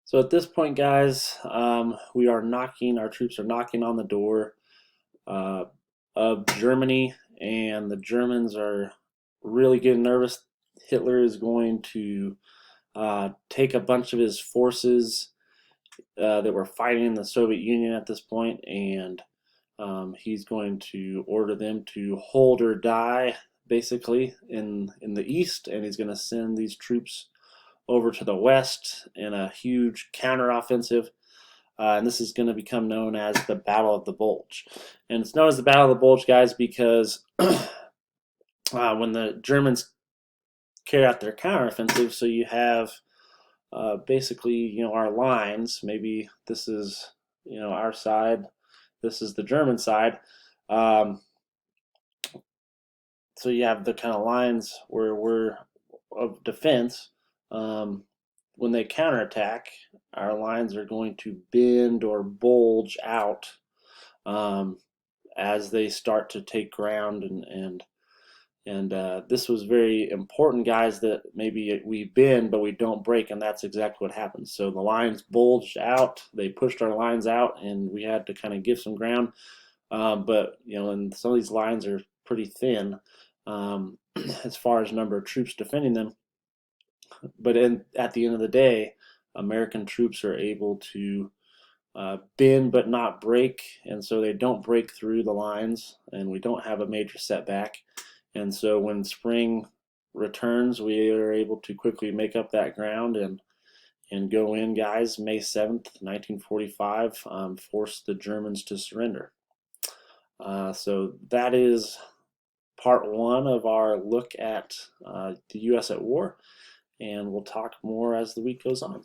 So at this point, guys, our troops are knocking on the door uh, of Germany, and the Germans are really getting nervous. Hitler is going to take a bunch of his forces that were fighting in the Soviet Union at this point, and he's going to order them to hold or die, basically, in the east, and he's going to send these troops over to the west in a huge counteroffensive. And this is going to become known as the Battle of the Bulge. And it's known as the Battle of the Bulge, guys, because when the Germans carry out their counteroffensive, so you have basically, our lines. Maybe this is, our side. This is the German side. Um, so you have the kind of lines where we're of defense. Um, when they counterattack, our lines are going to bend or bulge out um, as they start to take ground, and this was very important, guys, that maybe we bend but we don't break, and that's exactly what happened. So the lines bulged out, they pushed our lines out, and we had to kind of give some ground. But and some of these lines are pretty thin um, as far as number of troops defending them. But at the end of the day, American troops are able to bend but not break, and so they don't break through the lines, and we don't have a major setback. And so when spring returns, we are able to quickly make up that ground and go in, guys. May 7th, 1945, force the Germans to surrender. So that is part one of our look at the U.S. at war, and we'll talk more as the week goes on.